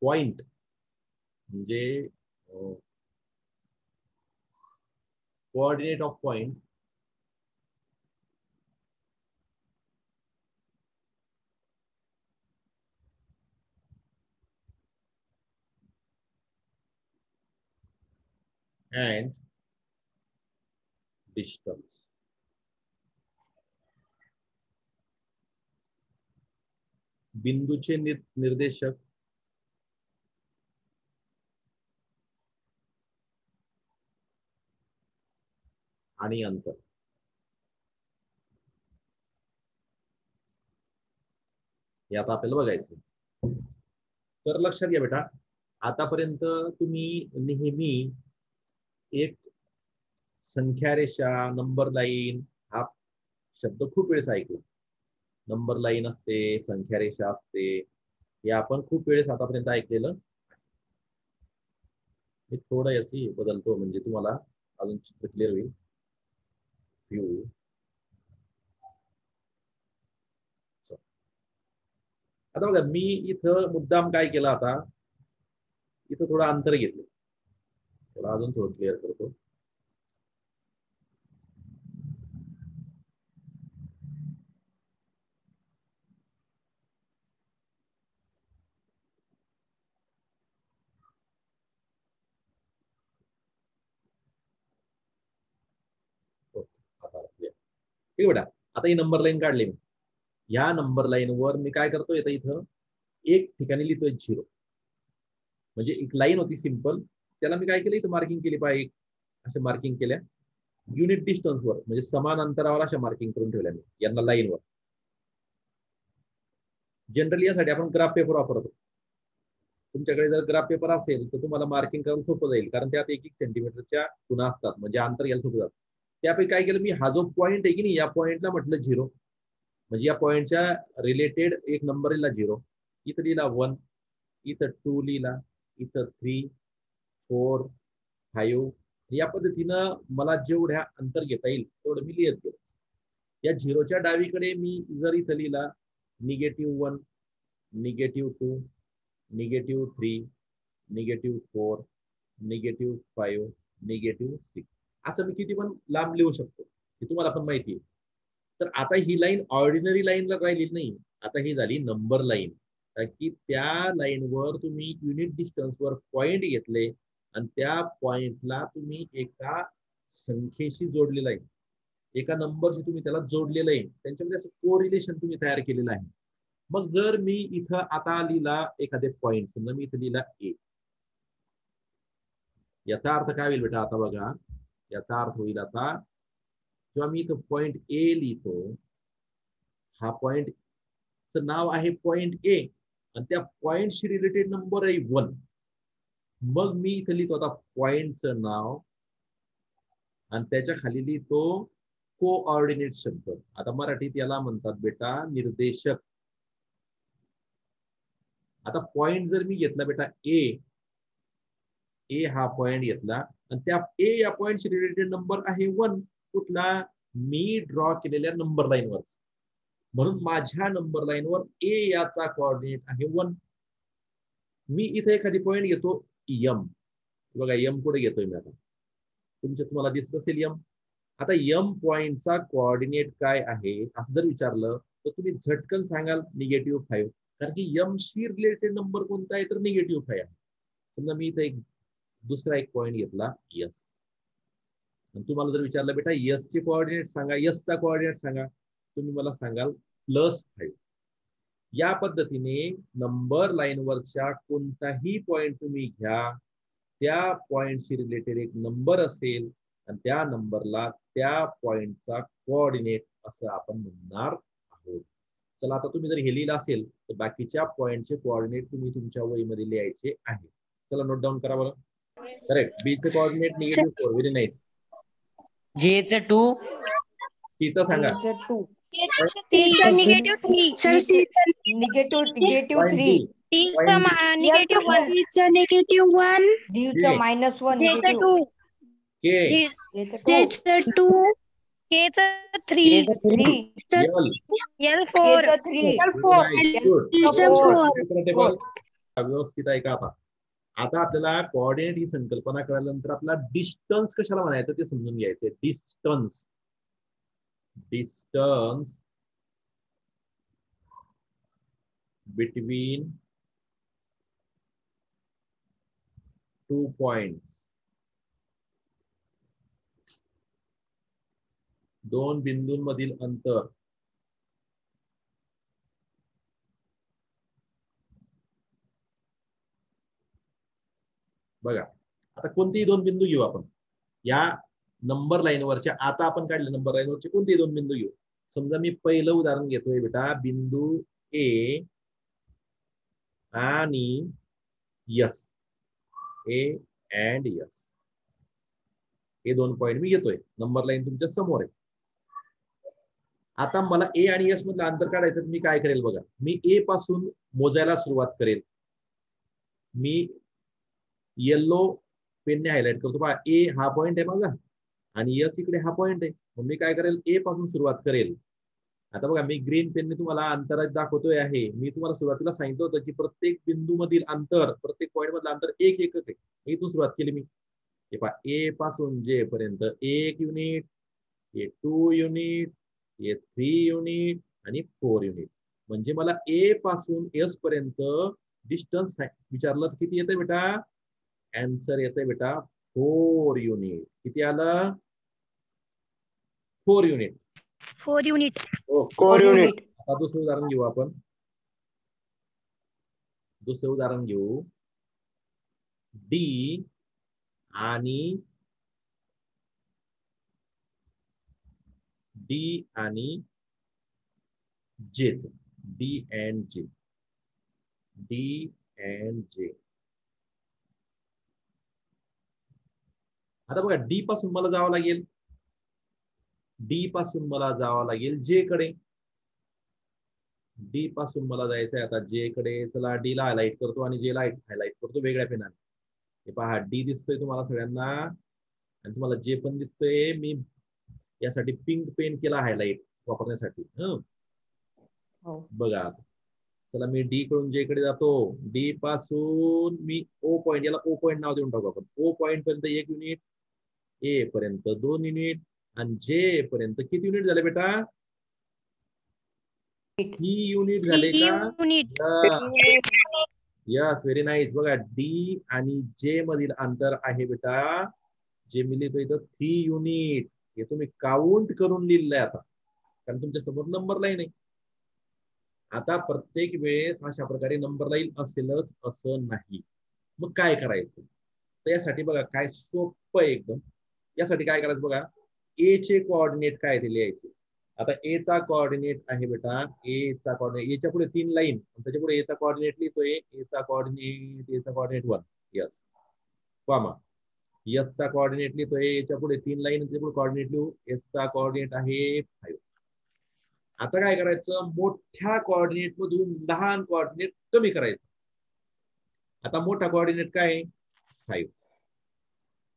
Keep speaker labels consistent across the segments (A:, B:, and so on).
A: Point म्हणजे coordinate of point and distance. बिंदूचे निर्देशक आणि अंतर. हे आता आपल्याला बघायचं. तर लक्षात घ्या बेटा, आतापर्यंत तुम्ही नेहमी एक संख्या रेषा, नंबर लाईन हा शब्द खूप वेळेस ऐकला. नंबर लाईन असते, संख्या रेषा असते, हे आपण खूप वेळेस आतापर्यंत ऐकलेलं. मी थोडं याची बदलतो म्हणजे तुम्हाला अजून चित्र क्लिअर होईल. व्ह्यू आता बघा, मी इथं मुद्दाम काय केलं, आता इथं थोडं अंतर घेतलं. त्याला अजून थोडं क्लिअर करतो. ठीक बेटा, आता ही नंबर लाईन काढली मी. ह्या नंबर लाईन वर मी काय करतोय, इथं एक ठिकाणी लिहितोय 0. म्हणजे एक लाईन होती सिंपल, त्याला मी काय केलं, इथं मार्किंग केली पाहिजे. अशा मार्किंग केल्या युनिट डिस्टन्सवर, म्हणजे समान अंतरावर अशा मार्किंग करून ठेवल्या मी यांना लाईनवर. जनरली यासाठी आपण ग्राफ पेपर वापरतो. तुमच्याकडे जर ग्राफ पेपर असेल तर तुम्हाला मार्किंग करून सोपं जाईल, कारण त्यात 1-1 सेंटीमीटरच्या खुणा असतात, म्हणजे अंतर यायला सोपं जातं. त्यापैकी काय केलं मी, हा जो पॉईंट आहे की नाही, या पॉईंटला म्हटलं 0. म्हणजे या पॉईंटच्या रिलेटेड एक नंबर लिहिला 0, इथं लिहिला 1, इथं 2 लिहिला, इथं 3, 4, 5. या पद्धतीनं मला जेवढ्या अंतर घेता येईल तेवढं मी लिहित गेलो. या 0च्या डावीकडे मी जर इथं लिहिला -1, -2, -3, -4, -5, -6, असं मी किती पण लांब लिहू शकतो, हे तुम्हाला पण माहिती आहे. तर आता ही लाईन ऑर्डिनरी लाईनला राहिलेली नाही, आता ही झाली नंबर लाईन. की त्या लाईनवर तुम्ही युनिट डिस्टन्सवर पॉइंट घेतले आणि त्या पॉइंटला तुम्ही एका संख्येशी जोडलेला आहे, एका नंबरशी तुम्ही त्याला जोडलेलं आहे, त्यांच्यामध्ये असं कोरिलेशन तुम्ही तयार केलेलं आहे. मग जर मी इथं आता लिहिला एखादे पॉइंट, समजा मी इथं लिहिला ए, याचा अर्थ काय होईल बेटा, आता बघा, याचा अर्थ होईल आता जेव्हा मी इथं पॉइंट ए लिहितो, हा पॉइंट नाव आहे पॉइंट ए आणि त्या पॉइंटशी रिलेटेड नंबर आहे 1. मग मी इथं लिहितो आता पॉइंटचं नाव आणि त्याच्या खाली लिहितो कोऑर्डिनेट शब्द. आता मराठीत याला म्हणतात बेटा निर्देशक. आता पॉइंट जर मी घेतला बेटा ए हा पॉइंट घेतला आणि त्या ए या पॉइंटशी रिलेटेड नंबर आहे 1. कुठला, मी ड्रॉ केलेल्या नंबर लाईनवर. म्हणून माझ्या नंबर लाईनवर ए याचा कोऑर्डिनेट आहे 1. मी इथे एखादी पॉइंट घेतो एम. बघा एम कुठे घेतोय मी, आता तुम्हाला दिसत असेल एम. आता एम पॉइंटचा कोऑर्डिनेट काय आहे असं जर विचारलं तर तुम्ही झटकन सांगाल -5, कारण की एम शी रिलेटेड नंबर कोणता आहे तर -5 आहे. समजा मी इथे दुसरा एक पॉइंट घेतला यस, तुम्हाला जर विचारलं बेटा यस चे कोऑर्डिनेट सांगा, यस चा कोऑर्डिनेट सांगा, तुम्ही मला सांगाल +5. या पद्धतीने नंबर लाईनवरच्या कोणताही पॉइंट तुम्ही घ्या, त्या पॉइंटशी रिलेटेड एक नंबर असेल आणि त्या नंबरला त्या पॉइंटचा कोऑर्डिनेट असं आपण म्हणणार आहोत. चला आता तुम्ही जर हे लिहिलं असेल तर बाकीच्या पॉइंटचे कोऑर्डिनेट तुम्ही तुमच्या वहीमध्ये लिहायचे आहे. चला नोट डाऊन करा बरं. करेक्ट. बी चे कोऑर्डिनेट -4. Very nice.
B: जे चे 2,
A: सी चं सांगा.
C: -3 सर, -3
B: -1,
C: -1
B: D चं -1,
A: के
C: J चं 2
D: K चं 3
A: एल
D: L 4
C: L चं 4
A: व्यवस्थित आहे का? आता आपल्याला कोऑर्डिनेट ही संकल्पना कळल्यानंतर आपल्याला डिस्टन्स कशाला म्हणायचं ते समजून घ्यायचंय. डिस्टन्स बिटवीन 2 पॉइंट्स, दोन बिंदूंमधील अंतर. बघा आता कोणतेही दोन बिंदू घेऊ आपण या नंबर लाईनवरच्या. आता आपण काढले नंबर लाईनवरचे कोणतेही दोन बिंदू घेऊ. समजा मी पहिलं उदाहरण घेतोय बेटा, बिंदू ए आणि यस, ए अँड यस, हे दोन पॉइंट मी घेतोय. नंबर लाईन तुमच्या समोर आहे. आता मला ए आणि एस मधलं अंतर काढायचं. मी काय करेल बघा, मी ए पासून मोजायला सुरुवात करेल. मी येलो पेनने हायलाइट करतो पहा, ए हा पॉइंट आहे माझा आणि एस इकडे हा पॉइंट आहे. मग मी काय करेल, ए पासून सुरुवात करेल. आता बघा मी ग्रीन पेनने तुम्हाला अंतरात दाखवतोय आहे. मी तुम्हाला सुरुवातीला सांगितलं होतं की प्रत्येक बिंदू मधील अंतर, प्रत्येक पॉइंट मधलं अंतर एक एकच आहे. इथून सुरुवात केली मी. हे पहा, ए पासून जे पर्यंत 1 युनिट, हे 2 युनिट, हे 3 युनिट आणि 4 युनिट. म्हणजे मला ए पासून एस पर्यंत डिस्टन्स विचारलं तर किती येतंय बेटा? आन्सर येतंय बेटा 4 युनिट. किती आलं? 4 युनिट.
D: 4 युनिट.
A: आता दुसरं उदाहरण घेऊ आपण. दुसरं उदाहरण घेऊ. डी आणि जे, डी अँड जे. आता बघा डी पासून मला जावं लागेल, जे कडे. डी पासून मला जायचंय आता जे कडे. चला डी ला हायलाइट करतो आणि जे ला हायलाइट करतो वेगळ्या पेनाने. हे पहा डी दिसतोय तुम्हाला सगळ्यांना आणि तुम्हाला जे पण दिसतोय. मी यासाठी पिंक पेन केला हायलाइट वापरण्यासाठी. बघा चला मी डी कडून जे कडे जातो. डी पासून मी ओ पॉइंट, याला ओ पॉइंट नाव देऊन टाकू आपण. ओ पॉइंट पर्यंत 1 युनिट, ए पर्यंत 2 युनिट आणि जे पर्यंत किती युनिट झाले बेटा? 3 युनिट झाले का? Yes, very nice. बघा डी आणि जे मधील अंतर आहे बेटा, जे मी लिहितो इथं 3 युनिट. हे तुम्ही काउंट करून लिहिलंय आता, कारण तुमच्या समोर नंबर लाईन आहे. आता प्रत्येक वेळेस अशा प्रकारे नंबर लाईन असेलच असं नाही. मग काय करायचं? तर यासाठी बघा काय सोपं आहे एकदम. यासाठी काय करायचं बघा, ए चे कोऑर्डिनेट काय ते लिहायचे. आता ए चा कोऑर्डिनेट आहे बेटा, ए चा कोऑर्डिनेट, एच्या पुढे 3 लाईन, त्याच्या पुढे ए चा कोऑर्डिनेट लिहितोय. ए चा कोऑर्डिनेट 1, यस, कॉमा. एस चा कोऑर्डिनेट लिहितोय, याच्या पुढे 3 लाईन, त्याच्या पुढे कोऑर्डिनेट लिहू. एस चा कोऑर्डिनेट आहे 5. आता काय करायचं, मोठ्या कोऑर्डिनेट मधून लहान कोऑर्डिनेट कमी करायचं. आता मोठा कोऑर्डिनेट काय आहे? 5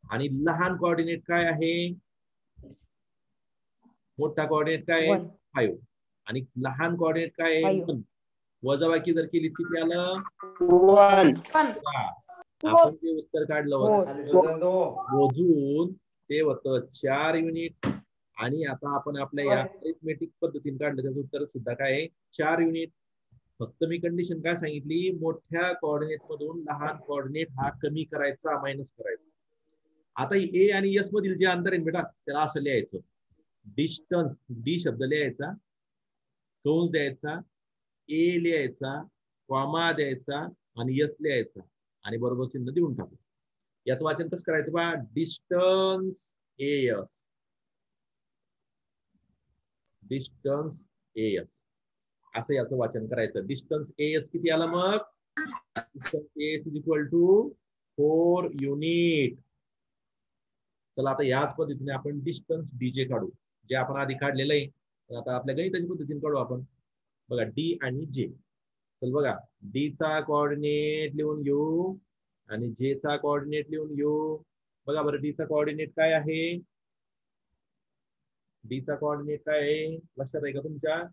A: आणि लहान कोऑर्डिनेट काय आहे? मोठा कोऑर्डिनेट काय आहे? 5 आणि लहान कोऑर्डिनेट काय आहे? 1. वजाबाकी जर केली किती आलं? 1. आपण जे उत्तर काढलं मोजून ते होतं 4 युनिट. आणि आता आपण आपल्या या अरिथमेटिक पद्धतीने काढलं त्याचं उत्तर सुद्धा काय आहे? 4 युनिट. फक्त मी कंडिशन काय सांगितली, मोठ्या कोऑर्डिनेट मधून लहान कोऑर्डिनेट हा कमी करायचा, मायनस करायचा. आता ए आणि एस मधील जे अंतर आहे बेटा, त्याला असं लिहायचं. डिस्टन्स, डी शब्द लिहायचा, कंस द्यायचा, ए लिहायचा, कॉमा द्यायचा आणि एस लिहायचा आणि बरोबर चिन्ह देऊन टाकू. याचं वाचन कसं करायचं बा? डिस्टन्स एस, डिस्टन्स एस असं याचं वाचन करायचं. डिस्टन्स एस किती आलं मग? Distance S is equal to 4 unit. चला आता याच पद्धतीने आपण डिस्टन्स डीजे काढू, जे आपण आधी काढलेलं आहे. आता आपल्या गणिताची पद्धतीने काढू आपण. बघा डी आणि जे. चल बघा, डी चा कोऑर्डिनेट लिहून घेऊ आणि जे चा कोऑर्डिनेट लिहून घेऊ. बघा बरं डी चा कोऑर्डिनेट काय आहे? डी चा कोऑर्डिनेट काय आहे लक्षात आहे का तुमच्या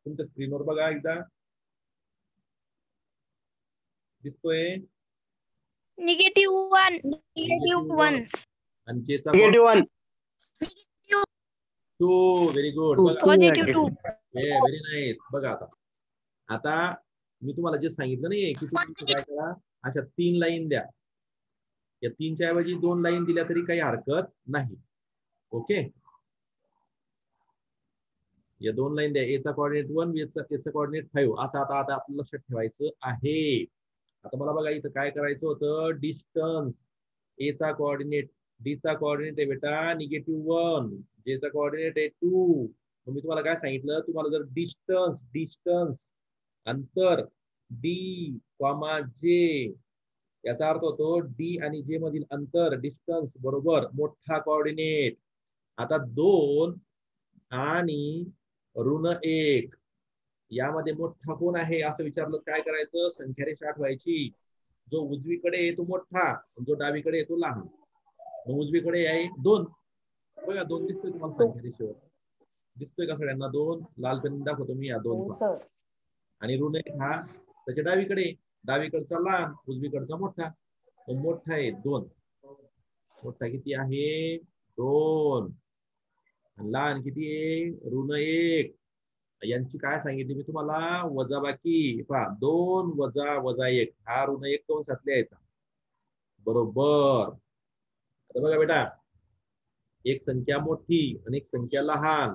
A: स्क्रीनवर? बघा एकदा दिसतोय
D: -1 -1
A: आणि जेचा
E: -1
A: 2 व्हेरी गुड. बघा
D: +2
A: व्हेरी नाईस. बघा आता मी तुम्हाला जे सांगितलं नाहीये की तुम्ही काय करा, अशा 3 लाईन द्या. या 3च्या ऐवजी 2 लाईन दिल्या तरी काही हरकत नाही. ओके, या 2 लाईन द्या. एचा कोऑर्डिनेट 1, एचा कोऑर्डिनेट 5 असं आता आपल्याला लक्षात ठेवायचं आहे. आता मला बघा इथं काय करायचं होतं, डिस्टन्स एचा कोऑर्डिनेट, डीचा कोऑर्डिनेट आहे बेटा -1, जेचा कोऑर्डिनेट आहे 2. मग मी तुम्हाला काय सांगितलं, तुम्हाला जर डिस्टन्स अंतर डी, जे, याचा अर्थ होतो डी आणि जे मधील अंतर डिस्टन्स बरोबर मोठा कोऑर्डिनेट. आता 2 आणि -1 यामध्ये मोठा कोण आहे असं विचारलं, काय करायचं, संख्या रेषा आठवायची. जो उजवीकडे आहे तो मोठा, जो डावीकडे आहे तो लहान. मग उजवीकडे आहे 2. बघा 2 दिसतोय तुम्हाला संख्या रेषेवर, दिसतोय का सगळ्यांना? 2 लाल पेन दाखवतो मी या 2 आणि -1 हा त्याच्या डावीकडचा लहान, उजवीकडचा मोठा. मोठा आहे 2, मोठा किती आहे 2, लहान किती आहे -1. यांची काय सांगितली मी तुम्हाला, वजाबाकी. पहा 2 वजा 1 हा -1 कंसात लिहायचा बरोबर. आता बघा बेटा, एक संख्या मोठी आणि एक संख्या लहान,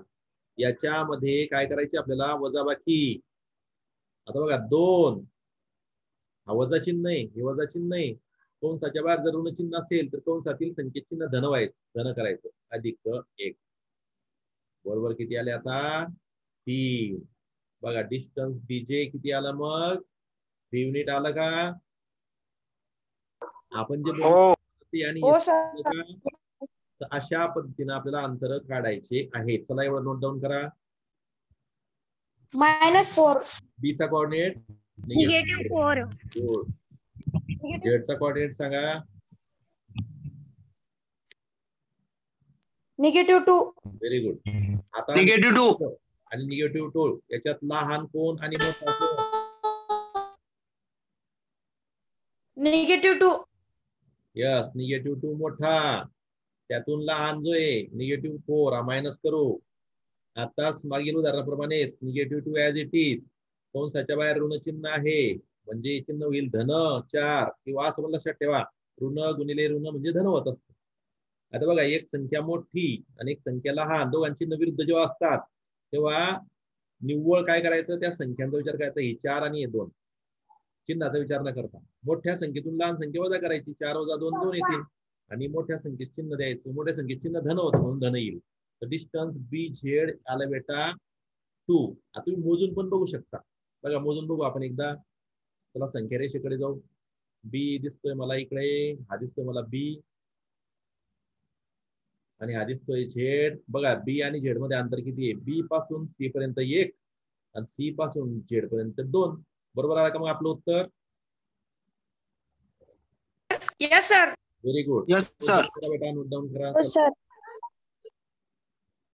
A: याच्यामध्ये काय करायचे आपल्याला, वजाबाकी. आता बघा 2 हा वजा चिन्ह आहे, हे वजा चिन्ह आहे. कंसाच्या बाहेर जर ऋण चिन्ह असेल तर कंसातील संख्येत चिन्ह धन व्हायचं, धन करायचं, +1 बरोबर. किती आले आता 3. बघा डिस्टन्स डीजे किती आलं, मग 3 युनिट आलं का? आपण जे तर अशा पद्धतीने आपल्याला अंतर काढायचे आहेत. चला एवढं नोट डाऊन करा.
D: -4
A: बीचा कोऑर्डिनेट
D: -4
A: जेडचा कोऑर्डिनेट सांगा.
D: -2
A: व्हेरी गुड. आता
E: -2
A: आणि -2 याच्यात लहान कोण आणि मोठा कोण?
D: -2
A: यस, -2 मोठा, त्यातून लहान जो आहे -4 हा मायनस करू. आताच मागील उदाहरणाप्रमाणे -2 ऍज इट इज, कंसाच्या बाहेर ऋण चिन्ह आहे म्हणजे चिन्ह होईल -4 किंवा असं पण लक्षात ठेवा, ऋण गुणिले ऋण म्हणजे धन होत असतं. आता बघा, एक संख्या मोठी आणि एक संख्या लहान, दोघांची विरुद्ध जेव्हा असतात तेव्हा निव्वळ काय करायचं, त्या संख्यांचा विचार करायचा. ही 4 आणि हे 2, चिन्हाचा विचार न करता मोठ्या संख्येतून लहान संख्या वजा करायची. 4 वजा 2 2 येतील आणि मोठ्या संख्येत चिन्ह द्यायचं. मोठ्या संख्येत चिन्ह धन होतं म्हणून धन येईल. तर डिस्टन्स BZ आला बेटा 2. आता तुम्ही मोजून पण बघू शकता. बघा मोजून बघू आपण एकदा. चला संख्या रेषेकडे जाऊ. बी दिसतोय मला इकडे, हा दिसतोय मला बी आणि हा दिसतोय झेड. बघा बी आणि झेड मध्ये अंतर किती आहे, बी पासून सी पर्यंत 1 आणि सी पासून झेड पर्यंत 2. बरोबर आला का मग आपलं उत्तर?
D: Yes sir.
A: Very good.
E: Yes sir.
A: बेटा नोट डाऊन करा.
C: हो सर.